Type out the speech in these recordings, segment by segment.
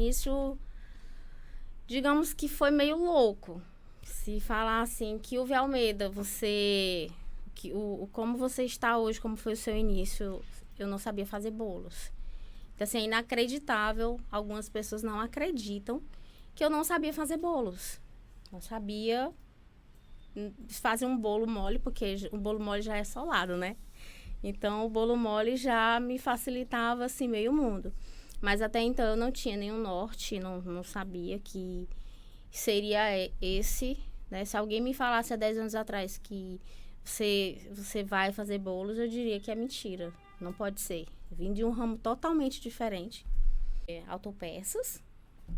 início, digamos que foi meio louco. Se falar assim, Kilvia Almeida, como você está hoje, como foi o seu início, eu não sabia fazer bolos. Então, assim, é inacreditável. Algumas pessoas não acreditam que eu não sabia fazer bolos. Não sabia fazer um bolo mole, porque o bolo mole já é solado, né? Então, o bolo mole já me facilitava, assim, meio mundo. Mas até então eu não tinha nenhum norte, não sabia que seria esse, né? Se alguém me falasse há 10 anos atrás que você vai fazer bolos, eu diria que é mentira. Não pode ser. Eu vim de um ramo totalmente diferente. Autopeças.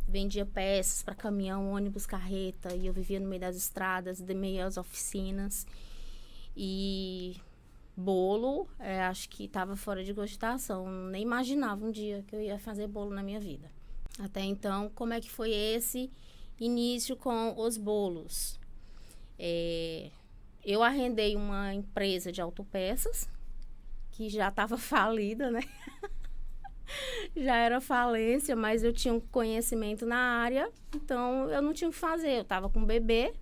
Vendia peças para caminhão, ônibus, carreta. E eu vivia no meio das estradas, de meio às oficinas. E bolo, acho que estava fora de cogitação. Nem imaginava um dia que eu ia fazer bolo na minha vida. Até então, como é que foi esse início com os bolos? Eu arrendei uma empresa de autopeças, que já estava falida, né? Já era falência, mas eu tinha um conhecimento na área, então eu não tinha o que fazer. Eu estava com um bebê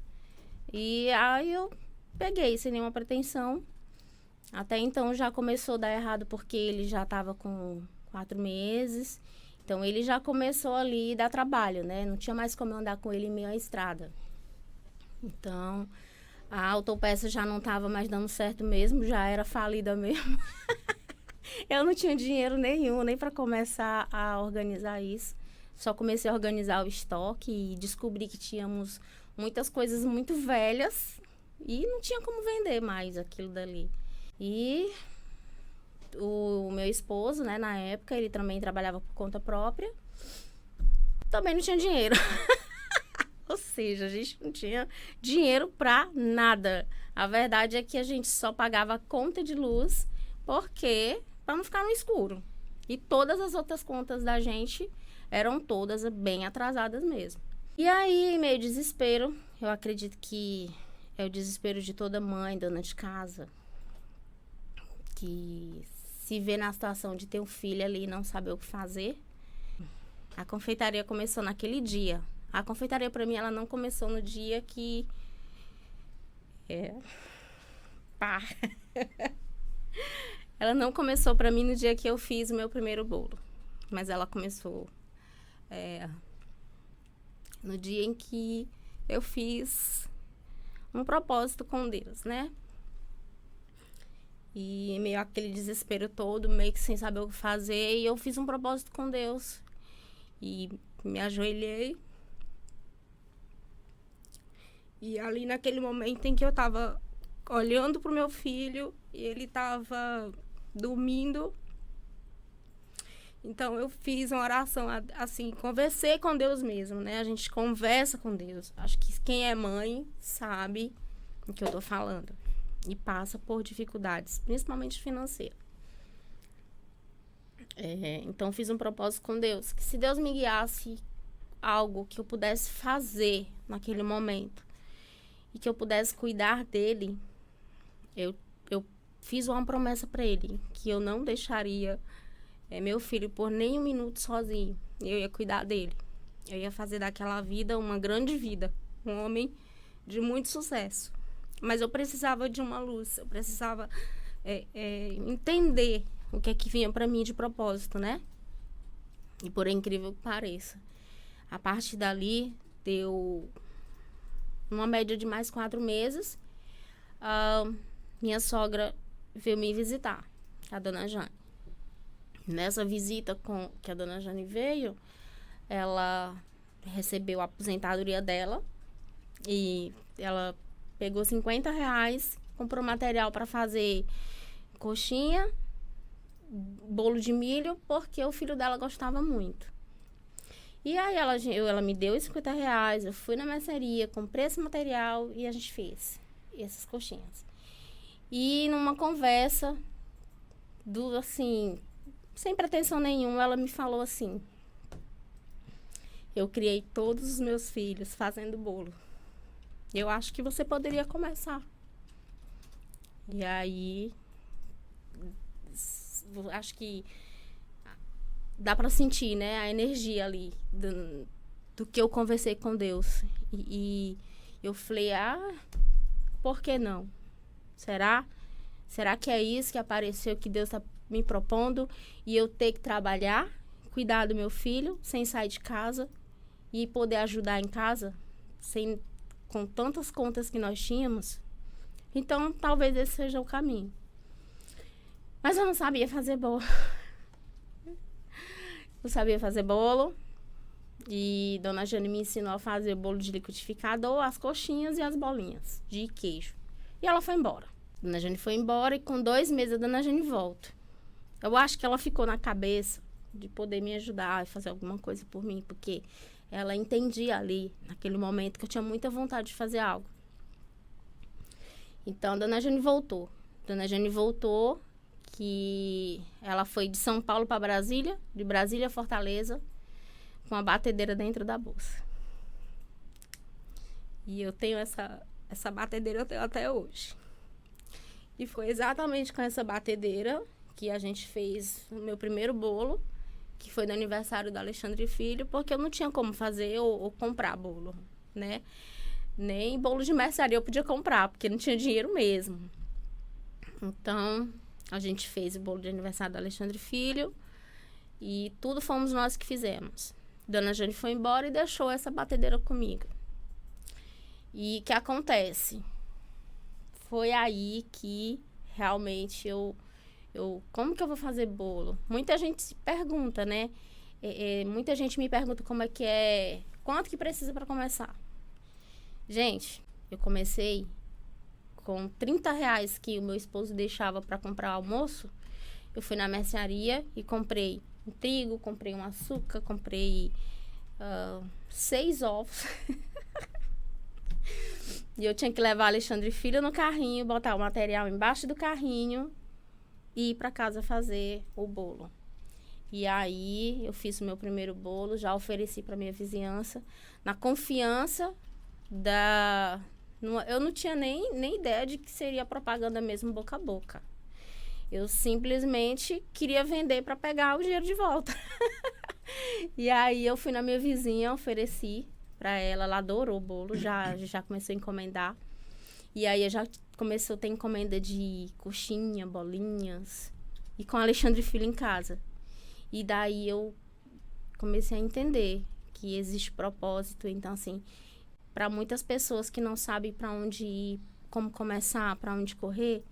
e aí eu peguei sem nenhuma pretensão. Até então já começou a dar errado porque ele já estava com 4 meses. Então ele já começou ali a dar trabalho, né? Não tinha mais como eu andar com ele em meio à estrada. Então a autopeça já não estava mais dando certo mesmo, já era falida mesmo. Eu não tinha dinheiro nenhum, nem para começar a organizar isso. Só comecei a organizar o estoque e descobri que tínhamos muitas coisas muito velhas e não tinha como vender mais aquilo dali. E o meu esposo, né, na época, ele também trabalhava por conta própria. Também não tinha dinheiro. Ou seja, a gente não tinha dinheiro para nada. A verdade é que a gente só pagava a conta de luz porque para não ficar no escuro. E todas as outras contas da gente eram todas bem atrasadas mesmo. E aí, meio desespero, eu acredito que é o desespero de toda mãe, dona de casa, que se vê na situação de ter um filho ali e não saber o que fazer. A confeitaria começou naquele dia. A confeitaria, para mim, ela não começou no dia que... Pá! Ela não começou para mim no dia que eu fiz o meu primeiro bolo. Mas ela começou no dia em que eu fiz um propósito com Deus, né? E meio aquele desespero todo, meio que sem saber o que fazer. E eu fiz um propósito com Deus. E me ajoelhei. E ali naquele momento em que eu tava olhando pro meu filho e ele tava dormindo. Então eu fiz uma oração assim, conversei com Deus mesmo, né? A gente conversa com Deus. Acho que quem é mãe sabe o que eu tô falando. E passa por dificuldades, principalmente financeiras. Então fiz um propósito com Deus, que se Deus me guiasse algo que eu pudesse fazer naquele momento e que eu pudesse cuidar dele, eu fiz uma promessa para ele, que eu não deixaria meu filho por nem um minuto sozinho. Eu ia cuidar dele. Eu ia fazer daquela vida uma grande vida. Um homem de muito sucesso. Mas eu precisava de uma luz. Eu precisava entender o que é que vinha para mim de propósito, né? E por incrível que pareça, a partir dali deu uma média de mais 4 meses. Minha sogra veio me visitar, a dona Jane. Nessa visita que a dona Jane veio, ela recebeu a aposentadoria dela e ela pegou R$50, comprou material para fazer coxinha, bolo de milho, porque o filho dela gostava muito. E aí ela me deu os R$50, eu fui na mercearia, comprei esse material e a gente fez essas coxinhas. E numa conversa, sem pretensão nenhuma, ela me falou assim: eu criei todos os meus filhos fazendo bolo. Eu acho que você poderia começar. E aí, acho que dá para sentir, né, a energia ali do que eu conversei com Deus. E eu falei, por que não? Será? Será que é isso que apareceu, que Deus está me propondo? E eu ter que trabalhar, cuidar do meu filho, sem sair de casa e poder ajudar em casa, com tantas contas que nós tínhamos? Então, talvez esse seja o caminho. Mas eu não sabia fazer bolo. Eu sabia fazer bolo. E Dona Jane me ensinou a fazer bolo de liquidificador, as coxinhas e as bolinhas de queijo. E ela foi embora. Dona Jane foi embora e com 2 meses a Dona Jane volta. Eu acho que ela ficou na cabeça de poder me ajudar e fazer alguma coisa por mim, porque ela entendia ali, naquele momento, que eu tinha muita vontade de fazer algo. Então, Dona Jane voltou. Dona Jane voltou, que ela foi de São Paulo para Brasília, de Brasília a Fortaleza, com a batedeira dentro da bolsa. E eu tenho essa batedeira, eu tenho até hoje. E foi exatamente com essa batedeira que a gente fez o meu primeiro bolo, que foi no aniversário do Alexandre Filho, porque eu não tinha como fazer ou comprar bolo, né? Nem bolo de mercearia eu podia comprar, porque não tinha dinheiro mesmo. Então, a gente fez o bolo de aniversário do Alexandre Filho e tudo fomos nós que fizemos. Dona Jane foi embora e deixou essa batedeira comigo. E o que acontece? Foi aí que realmente eu como que eu vou fazer bolo? Muita gente se pergunta, né? Muita gente me pergunta como é que é, quanto que precisa para começar. Gente, eu comecei com R$30 que o meu esposo deixava para comprar almoço. Eu fui na mercearia e comprei um trigo, comprei um açúcar, comprei 6 ovos. E eu tinha que levar Alexandre Filho no carrinho, botar o material embaixo do carrinho e ir para casa fazer o bolo. E aí eu fiz o meu primeiro bolo, já ofereci para minha vizinhança, na confiança eu não tinha nem ideia de que seria propaganda mesmo boca a boca. Eu simplesmente queria vender para pegar o dinheiro de volta. E aí eu fui na minha vizinha, ofereci para ela, ela adorou o bolo, já começou a encomendar. E aí eu já começou a ter encomenda de coxinha, bolinhas, e com Alexandre Filho em casa. E daí eu comecei a entender que existe propósito. Então, assim, para muitas pessoas que não sabem para onde ir, como começar, para onde correr,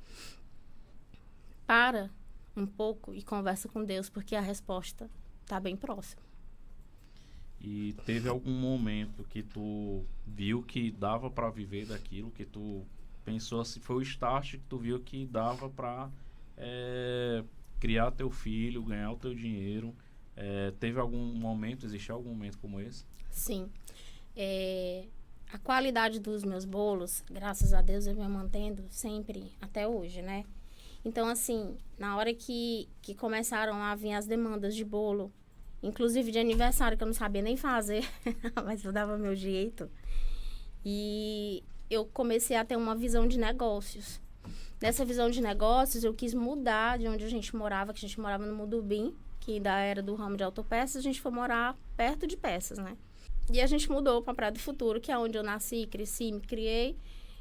para um pouco e conversa com Deus, porque a resposta está bem próxima. E teve algum momento que tu viu que dava para viver daquilo, que tu pensou assim, foi o start que tu viu que dava para criar teu filho, ganhar o teu dinheiro? Teve algum momento, existiu algum momento como esse? Sim. A qualidade dos meus bolos, graças a Deus, eu venho mantendo sempre, até hoje, né? Então, assim, na hora que começaram a vir as demandas de bolo, inclusive de aniversário, que eu não sabia nem fazer, mas eu dava meu jeito. E eu comecei a ter uma visão de negócios. Nessa visão de negócios, eu quis mudar de onde a gente morava, que a gente morava no Mudubim, que ainda era do ramo de autopeças, a gente foi morar perto de peças, né? E a gente mudou para Praia do Futuro, que é onde eu nasci, cresci, me criei.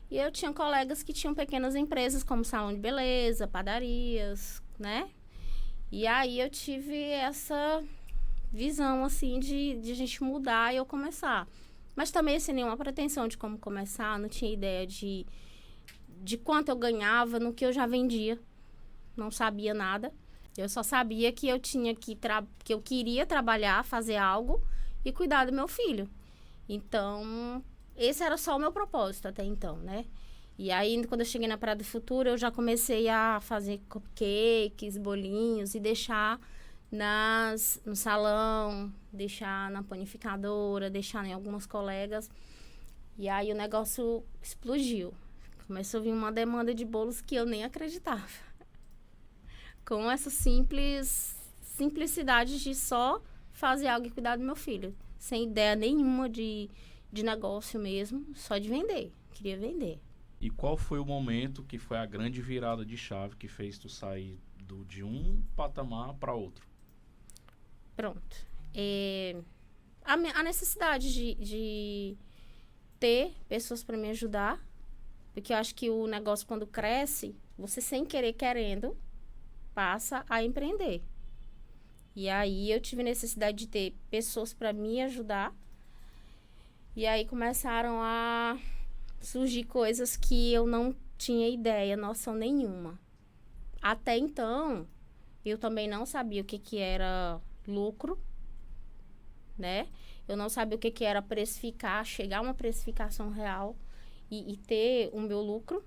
E eu tinha colegas que tinham pequenas empresas, como salão de beleza, padarias, né? E aí eu tive essa visão, assim, de a gente mudar e eu começar. Mas também sem nenhuma pretensão de como começar, não tinha ideia de quanto eu ganhava no que eu já vendia. Não sabia nada. Eu só sabia que eu tinha que eu queria trabalhar, fazer algo e cuidar do meu filho. Então, esse era só o meu propósito até então, né? E aí, quando eu cheguei na Praia do Futuro, eu já comecei a fazer cupcakes, bolinhos e deixar no salão, deixar na panificadora, deixar em algumas colegas. E aí o negócio explodiu. Começou a vir uma demanda de bolos que eu nem acreditava. Com essa simplicidade de só fazer algo e cuidar do meu filho. Sem ideia nenhuma de negócio mesmo, só de vender. Queria vender. E qual foi o momento que foi a grande virada de chave que fez tu sair de um patamar para outro? Pronto. A necessidade de ter pessoas para me ajudar, porque eu acho que o negócio, quando cresce, você sem querer, querendo, passa a empreender. E aí eu tive necessidade de ter pessoas para me ajudar. E aí começaram a surgir coisas que eu não tinha ideia, noção nenhuma. Até então, eu também não sabia o que era lucro, né? Eu não sabia o que era precificar, chegar a uma precificação real e ter o meu lucro.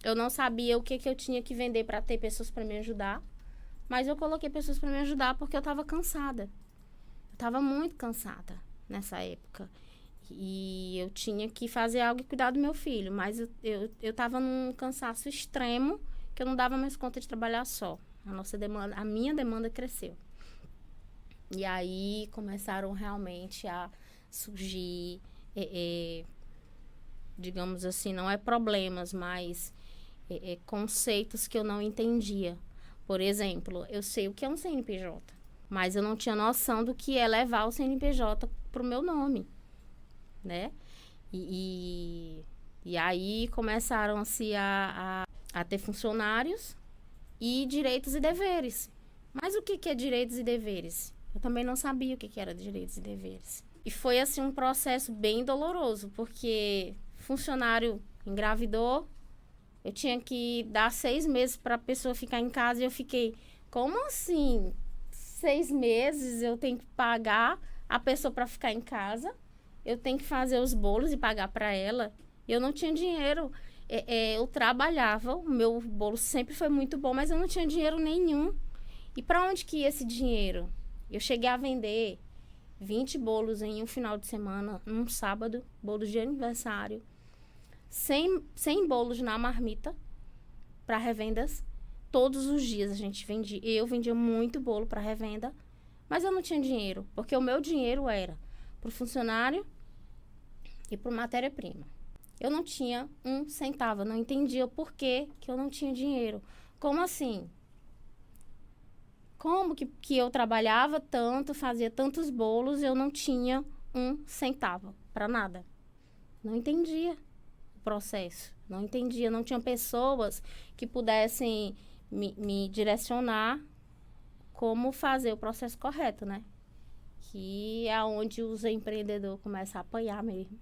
Eu não sabia o que eu tinha que vender para ter pessoas para me ajudar. Mas eu coloquei pessoas para me ajudar porque eu estava cansada. Eu estava muito cansada nessa época. E eu tinha que fazer algo e cuidar do meu filho. Mas eu estava num cansaço extremo que eu não dava mais conta de trabalhar só. A minha demanda cresceu. E aí começaram realmente a surgir, digamos assim, não é problemas, mas conceitos que eu não entendia. Por exemplo, eu sei o que é um CNPJ, mas eu não tinha noção do que é levar o CNPJ para o meu nome, né? E aí começaram-se a ter funcionários e direitos e deveres. Mas o que é direitos e deveres? Eu também não sabia o que era direitos e deveres. E foi, assim, um processo bem doloroso, porque funcionário engravidou, eu tinha que dar 6 meses para a pessoa ficar em casa e eu fiquei, como assim? 6 meses eu tenho que pagar a pessoa para ficar em casa, eu tenho que fazer os bolos e pagar para ela. Eu não tinha dinheiro. Eu trabalhava, o meu bolo sempre foi muito bom, mas eu não tinha dinheiro nenhum. E para onde que ia esse dinheiro? Eu cheguei a vender 20 bolos em um final de semana, num sábado, bolos de aniversário. 100 bolos na marmita para revendas. Todos os dias a gente vendia. Eu vendia muito bolo para revenda, mas eu não tinha dinheiro, porque o meu dinheiro era para o funcionário e para matéria-prima. Eu não tinha 1 centavo, eu não entendia o porquê que eu não tinha dinheiro. Como assim? Como que eu trabalhava tanto, fazia tantos bolos, eu não tinha 1 centavo para nada? Não entendia o processo, não entendia, não tinha pessoas que pudessem me direcionar como fazer o processo correto, né? Que é onde os empreendedores começam a apanhar mesmo.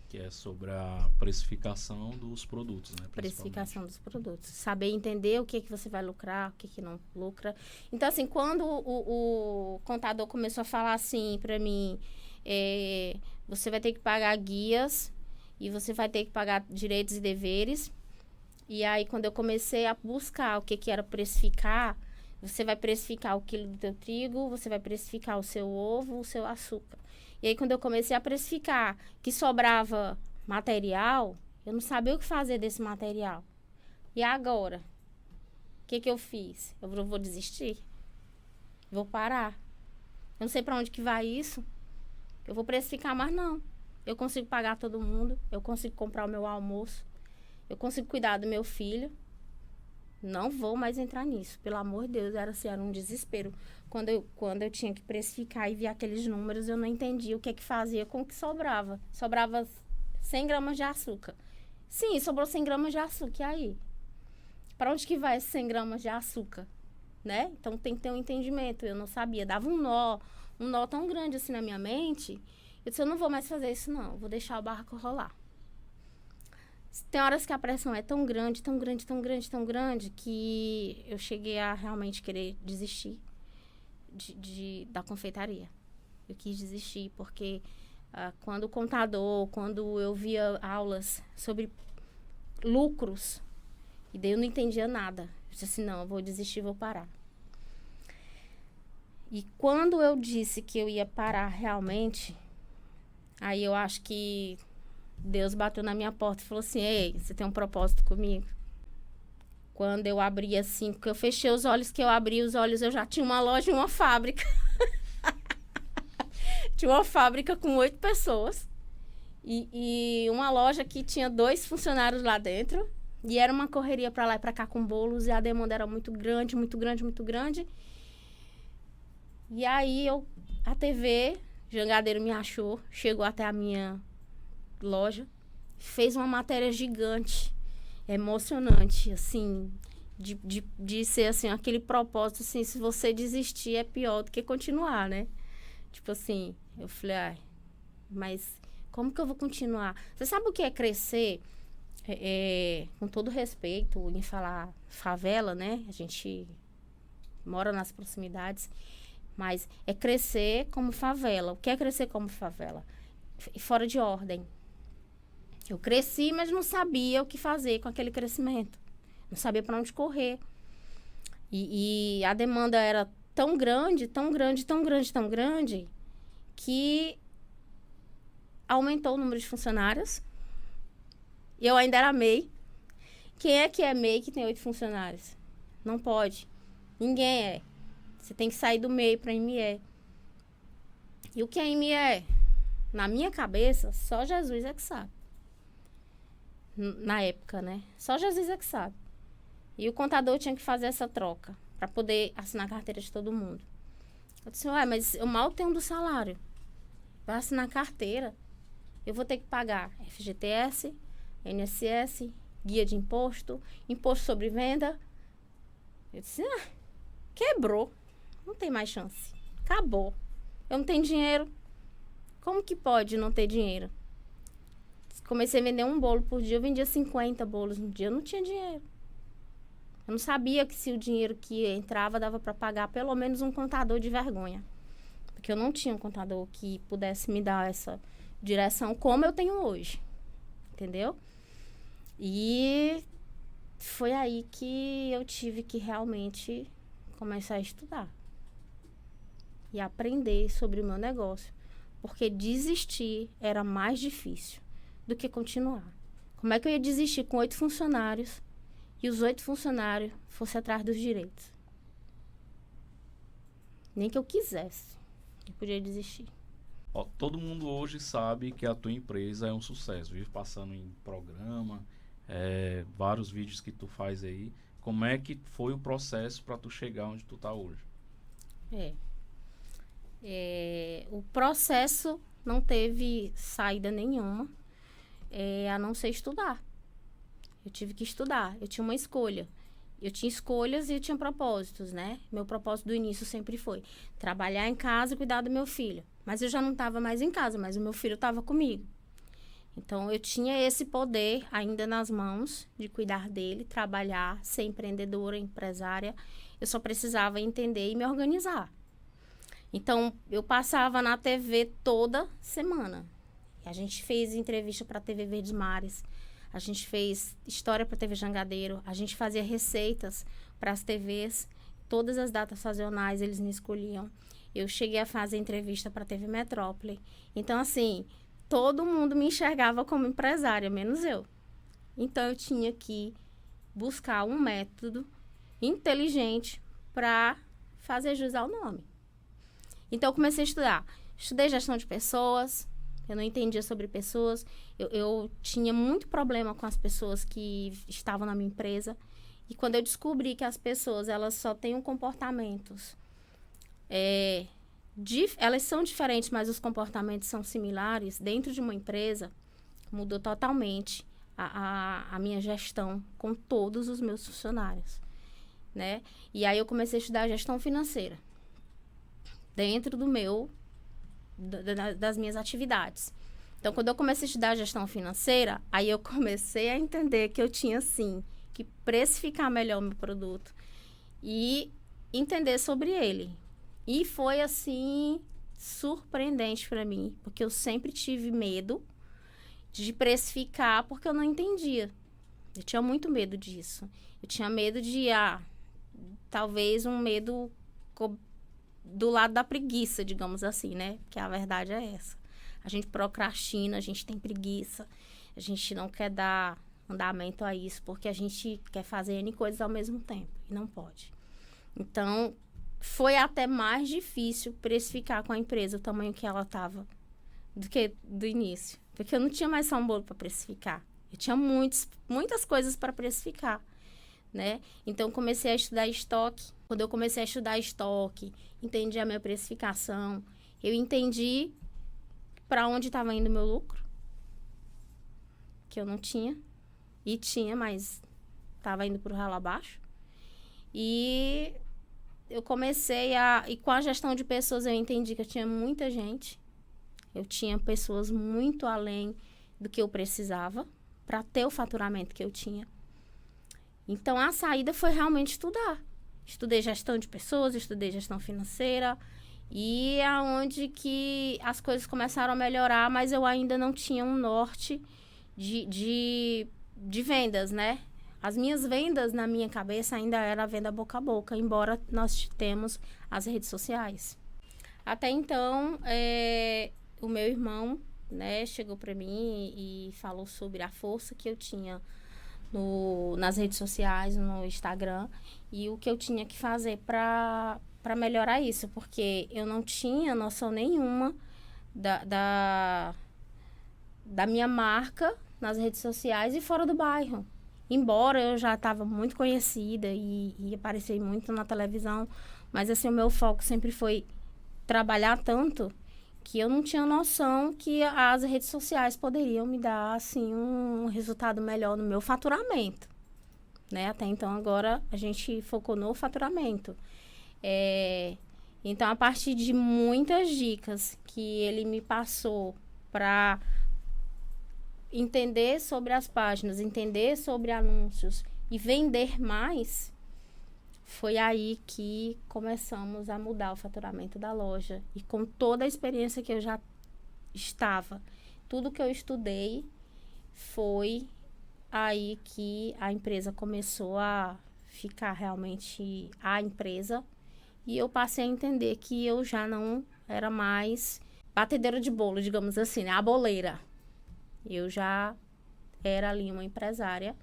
Que é sobre a precificação dos produtos, né? Precificação dos produtos. Saber entender o que você vai lucrar, o que não lucra. Então, assim, quando o contador começou a falar assim para mim, você vai ter que pagar guias e você vai ter que pagar direitos e deveres. E aí, quando eu comecei a buscar o que era precificar, você vai precificar o quilo do teu trigo, você vai precificar o seu ovo, o seu açúcar. E aí, quando eu comecei a precificar que sobrava material, eu não sabia o que fazer desse material. E agora? O que eu fiz? Eu vou desistir? Vou parar? Eu não sei para onde que vai isso. Eu vou precificar, mas não. Eu consigo pagar todo mundo. Eu consigo comprar o meu almoço. Eu consigo cuidar do meu filho. Não vou mais entrar nisso. Pelo amor de Deus, era um desespero. Quando eu tinha que precificar e via aqueles números, eu não entendia o que fazia com o que sobrava. Sobrava 100 gramas de açúcar. Sim, sobrou 100 gramas de açúcar. E aí? Para onde que vai esses 100 gramas de açúcar? Né? Então, tem que ter um entendimento. Eu não sabia. Dava um nó tão grande assim na minha mente. Eu disse, eu não vou mais fazer isso, não. Eu vou deixar o barco rolar. Tem horas que a pressão é tão grande, tão grande, tão grande, tão grande, que eu cheguei a realmente querer desistir da confeitaria. Eu quis desistir, porque quando eu via aulas sobre lucros, e daí eu não entendia nada. Eu disse assim, não, eu vou desistir, vou parar. E quando eu disse que eu ia parar realmente, aí eu acho que Deus bateu na minha porta e falou assim, ei, você tem um propósito comigo? Quando eu abri assim, porque eu fechei os olhos, que eu abri os olhos, eu já tinha uma loja e uma fábrica. Tinha uma fábrica com 8 pessoas. E uma loja que tinha 2 funcionários lá dentro. E era uma correria para lá e para cá com bolos. E a demanda era muito grande, muito grande, muito grande. E aí, a TV, Jangadeiro me achou, chegou até a minha loja, fez uma matéria gigante, emocionante, assim, de ser, assim, aquele propósito, assim, se você desistir é pior do que continuar, né? Tipo assim, eu falei, mas como que eu vou continuar? Você sabe o que é crescer? Com todo respeito em falar favela, né? A gente mora nas proximidades, mas é crescer como favela. O que é crescer como favela? Fora de ordem. Eu cresci, mas não sabia o que fazer com aquele crescimento. Não sabia para onde correr. E a demanda era tão grande, tão grande, tão grande, tão grande, que aumentou o número de funcionários. E eu ainda era MEI. Quem é que é MEI que tem 8 funcionários? Não pode. Ninguém é. Você tem que sair do MEI para ME. E o que é ME? Na minha cabeça, só Jesus é que sabe. Na época, né? Só Jesus é que sabe. E o contador tinha que fazer essa troca para poder assinar a carteira de todo mundo. Eu disse, mas eu mal tenho do salário. Vai assinar a carteira. Eu vou ter que pagar FGTS, INSS, guia de imposto, imposto sobre venda. Eu disse, quebrou. Não tem mais chance. Acabou. Eu não tenho dinheiro. Como que pode não ter dinheiro? Comecei a vender um bolo por dia. Eu vendia 50 bolos no dia. Eu não tinha dinheiro. Eu não sabia que se o dinheiro que entrava dava para pagar pelo menos um contador de vergonha. Porque eu não tinha um contador que pudesse me dar essa direção como eu tenho hoje. Entendeu? E foi aí que eu tive que realmente começar a estudar. E aprender sobre o meu negócio. Porque desistir era mais difícil do que continuar. Como é que eu ia desistir com 8 funcionários e os 8 funcionários fossem atrás dos direitos? Nem que eu quisesse, eu podia desistir. Todo mundo hoje sabe que a tua empresa é um sucesso. Vive passando em programa, vários vídeos que tu faz aí. Como é que foi o processo para tu chegar onde tu tá hoje? O processo não teve saída nenhuma, a não ser estudar. Eu tive que estudar. Eu tinha uma escolha. Eu tinha escolhas e eu tinha propósitos, né? Meu propósito do início sempre foi trabalhar em casa e cuidar do meu filho. Mas eu já não estava mais em casa, mas o meu filho estava comigo. Então, eu tinha esse poder ainda nas mãos de cuidar dele, trabalhar, ser empreendedora, empresária. Eu só precisava entender e me organizar. Então, eu passava na TV toda semana. A gente fez entrevista para a TV Verdes Mares. A gente fez história para a TV Jangadeiro. A gente fazia receitas para as TVs. Todas as datas sazonais eles me escolhiam. Eu cheguei a fazer entrevista para a TV Metrópole. Então, assim, todo mundo me enxergava como empresária, menos eu. Então, eu tinha que buscar um método inteligente para fazer jus ao nome. Então, eu comecei a estudar. Estudei gestão de pessoas. Eu não entendia sobre pessoas. Eu tinha muito problema com as pessoas que estavam na minha empresa. E quando eu descobri que as pessoas, elas só têm comportamentos... elas são diferentes, mas os comportamentos são similares. Dentro de uma empresa, mudou totalmente a minha gestão com todos os meus funcionários, né? E aí, eu comecei a estudar gestão financeira. Dentro das minhas atividades. Então, quando eu comecei a estudar gestão financeira, aí eu comecei a entender que eu tinha, sim, que precificar melhor o meu produto e entender sobre ele. E foi, assim, surpreendente para mim, porque eu sempre tive medo de precificar porque eu não entendia. Eu tinha muito medo disso. Eu tinha medo de, talvez um medo do lado da preguiça, digamos assim, né? Porque a verdade é essa. A gente procrastina, a gente tem preguiça, a gente não quer dar andamento a isso, porque a gente quer fazer N coisas ao mesmo tempo, e não pode. Então, foi até mais difícil precificar com a empresa o tamanho que ela estava do que do início. Porque eu não tinha mais só um bolo para precificar. Eu tinha muitas coisas para precificar, né? Então, comecei a estudar estoque. Quando eu comecei a estudar estoque, entendi a minha precificação, eu entendi para onde estava indo o meu lucro, que eu não tinha, e tinha, mas estava indo para o ralo abaixo. E eu comecei e com a gestão de pessoas eu entendi que eu tinha muita gente, eu tinha pessoas muito além do que eu precisava para ter o faturamento que eu tinha. Então, a saída foi realmente estudar. Estudei gestão de pessoas, estudei gestão financeira, e é onde que as coisas começaram a melhorar, mas eu ainda não tinha um norte de vendas, né? As minhas vendas, na minha cabeça, ainda era a venda boca a boca, embora nós temos as redes sociais. Até então, o meu irmão, né, chegou para mim e falou sobre a força que eu tinha nas redes sociais, no Instagram, e o que eu tinha que fazer para melhorar isso, porque eu não tinha noção nenhuma da minha marca nas redes sociais e fora do bairro. Embora eu já estava muito conhecida e apareci muito na televisão, mas assim, o meu foco sempre foi trabalhar tanto que eu não tinha noção que as redes sociais poderiam me dar, assim, um resultado melhor no meu faturamento, né? Até então, agora, a gente focou no faturamento. Então, a partir de muitas dicas que ele me passou para entender sobre as páginas, entender sobre anúncios e vender mais, foi aí que começamos a mudar o faturamento da loja. E com toda a experiência que eu já estava, tudo que eu estudei, foi aí que a empresa começou a ficar realmente a empresa. E eu passei a entender que eu já não era mais batedeira de bolo, digamos assim, né? A boleira. Eu já era ali uma empresária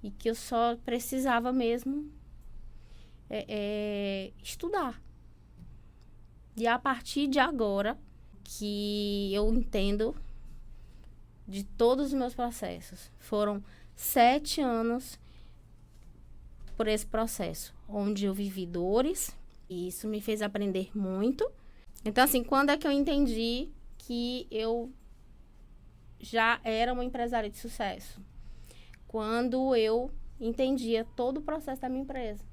e que eu só precisava mesmo estudar. E a partir de agora que eu entendo de todos os meus processos. Foram 7 anos por esse processo, onde eu vivi dores, e isso me fez aprender muito. Então, assim, quando é que eu entendi que eu já era uma empresária de sucesso? Quando eu entendia todo o processo da minha empresa.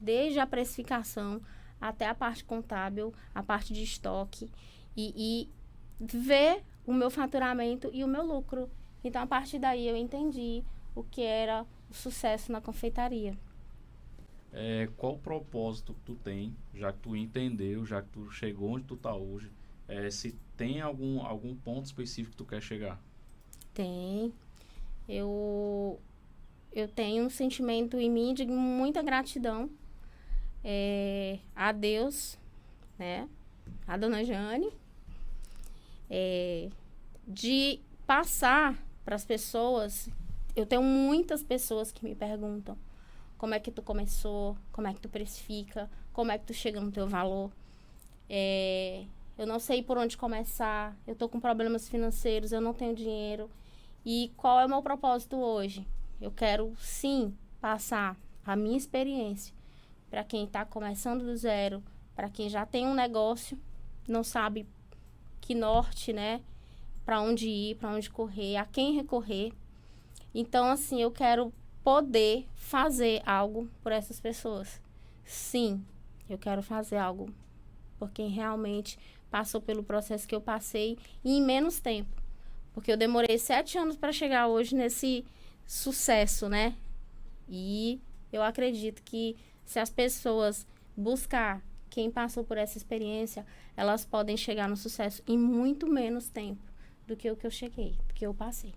Desde a precificação até a parte contábil, a parte de estoque, e ver o meu faturamento e o meu lucro. Então, a partir daí, eu entendi o que era o sucesso na confeitaria. Qual o propósito que tu tem, já que tu entendeu, já que tu chegou onde tu tá hoje, se tem algum ponto específico que tu quer chegar? Tem. Eu tenho um sentimento em mim de muita gratidão a Deus, né? A Dona Jane, de passar para as pessoas. Eu tenho muitas pessoas que me perguntam como é que tu começou, como é que tu precifica, como é que tu chega no teu valor. Eu não sei por onde começar, eu tô com problemas financeiros, eu não tenho dinheiro. E qual é o meu propósito hoje? Eu quero, sim, passar a minha experiência para quem está começando do zero, para quem já tem um negócio, não sabe que norte, né? Para onde ir, para onde correr, a quem recorrer. Então, assim, eu quero poder fazer algo por essas pessoas. Sim, eu quero fazer algo por quem realmente passou pelo processo que eu passei e em menos tempo. Porque eu demorei 7 anos para chegar hoje nesse sucesso, né? E eu acredito que se as pessoas buscar quem passou por essa experiência, elas podem chegar no sucesso em muito menos tempo do que o que eu cheguei, do que eu passei.